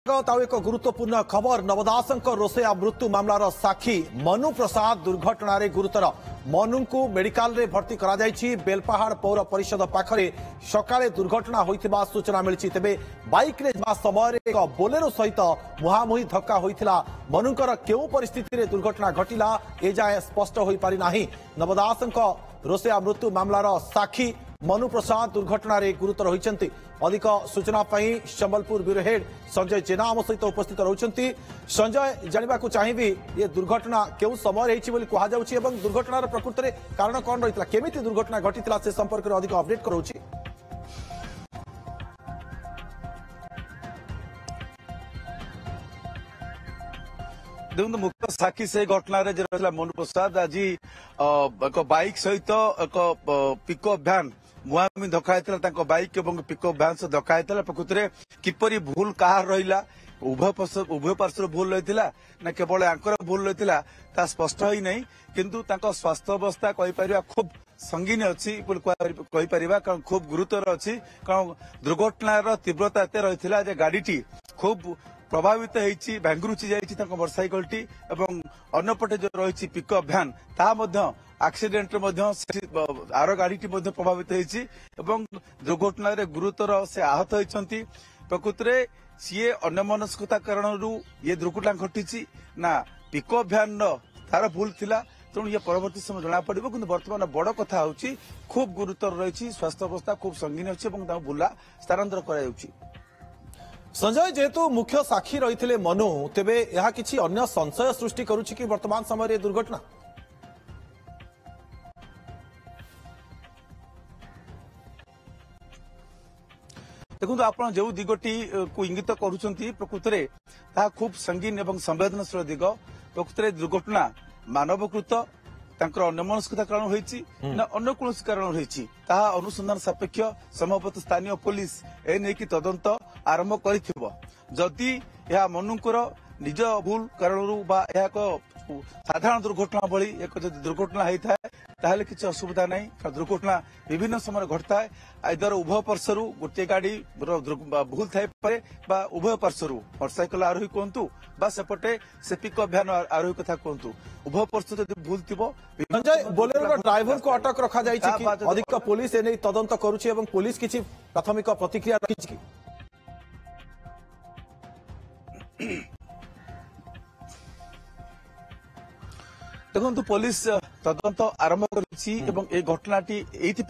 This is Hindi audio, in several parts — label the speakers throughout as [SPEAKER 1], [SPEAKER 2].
[SPEAKER 1] एक गुरुत्वपूर्ण खबर नवदास रोसैया मृत्यु मामलार साक्षी मनु प्रसाद दुर्घटना गुरुतर मनु को मेडिकल रे भर्ती करा बेलपाहाड़ पौर परिषद पाखरे सकाळे दुर्घटना होइथिबा सूचना मिली। तेबे बाइक रे जा समय एक बोलेरो सहित मुहामुही धक्का होइथिला। मनुकर केउ परिस्थिति रे दुर्घटना घटिला ए जाए स्पष्ट होई पारि नाही। नवदास रोसैया मृत्यु मामलार साक्षी मनु प्रसाद दुर्घटना रे गुरुतर होइचंती। अधिक सूचना पाई संबलपुर ब्यूरो हेड संजय जेना आम सहित उपस्थित रहउचंती। संजय जानिबा को चाहिबी ये दुर्घटना केउ समय रहिछि बोली कहा जाउछि एवं दुर्घटनार प्रकृति रे कारण कोन रहितला केमिति दुर्घटना घटितला से संपर्क रे अधिक अपडेट करउछि।
[SPEAKER 2] देखो मुख्य साक्षी से घटना रे मनु प्रसाद आज एक बाइक सहित एक पिकअप भ्यान मुहांमुही धक्का होता बाइक और पिकअप भ्यान से धक्का होता। प्रकृति में किपरि भूल कहार रहा उभय पार्श्व भूल रही ना केवल आंकर भूल रही स्पष्ट ही नहीं किंतु स्वास्थ्य अवस्था कहीपर खूब संगीन अच्छी कहीपर कारण खूब गुरुतर अच्छी कारण दुर्घटनार तीव्रता एत रही गाड़ी खूब प्रभावित होती भांगुरुची जाइए मोटरसाइकल टी एवं अन्यपटे जो रही पिकअप भ्यान ता एक्सीडेंट आर गाड़ी प्रभावित होती दुर्घटना गुरुतर से आहत होती। प्रकृति में सीए अन्यमनस्कता कारण ये दुर्घटना घटी ना पिकअप भ्यान तार भूल थिला तेणु ये परवर्ती समय जना पड़ो कि बर्तमान बड़ कथा होची खूब गुरुतर रही स्वास्थ्य अवस्था खूब संगीन अच्छी बुला स्थानांतर कर।
[SPEAKER 1] संजय जेहेतु मुख्य साक्षी रही मनु तेबे यह किसी अन्य संशय सृष्टि करुछि कि वर्तमान समय दुर्घटना
[SPEAKER 2] देखो आप जो दिगटी को इंगित करुँच प्रकृति में खूब संगीन एवं संवेदनशील दिग प्रकृति में दुर्घटना मानवकृत अन्यमनस्कता कारण होती ना अन्य कौन कारण रही अनुसंधान सापेक्ष संभवत स्थानीय पुलिस ए नहीं तदंत आरंभ करदी यह मनुकर निज भूल कारण साधारण दुर्घटना भली एक दुर्घटना होता है ताहले किसी असुविधा नहीं। दुर्घटना विभिन्न समय घटता है आइदर उभय पार्श्व गोटे गाड़ी भूल थाई उभय पार्श्व मोटरसाइकल आरोही कहतु सेपटे से पिकअप भ्यान आरोही कथा कहतु उभय पार्श्व जब भूल थी
[SPEAKER 1] संजय बोलेरो ड्राइवर को अटक रखा अधिक पुलिस एने तदंत करुछि एवं पुलिस किछि प्राथमिक प्रतिक्रिया रखिछि।
[SPEAKER 2] देखो पुलिस तदंत आरंभ कर घटनाटी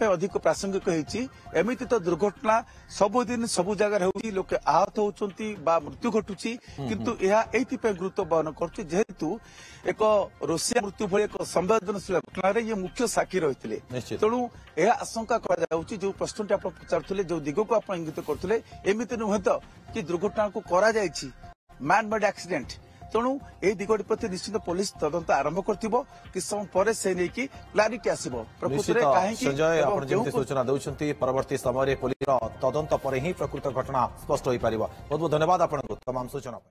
[SPEAKER 2] अधिक प्रासंगिक होती तो दुर्घटना सबुदिन सबु जगह लोके आहत होती मृत्यु घटुची किंतु यह गुरुत्व बहन करेतु एक रोसैया मृत्यु भली एक संवेदनशील घटना ये मुख्य साक्षी रही तेणु यह आशंका जो प्रश्न आप पचारे जो दिग को आप इंगित करते एमती नुहे तो कि दुर्घटना को करा मैन मेड एक्सीडेंट तेणु ये दिगटी प्रति निश्चित पुलिस तदंत आरंभ कर समय पर से नहीं कि क्लारिटी आसो
[SPEAKER 1] संजय आप सूचना दौरान परवर्ती समय पुलिस तदंत पर ही प्रकृत घटना स्पष्ट हो पार। बहुत बहुत धन्यवाद आपको तमाम सूचना।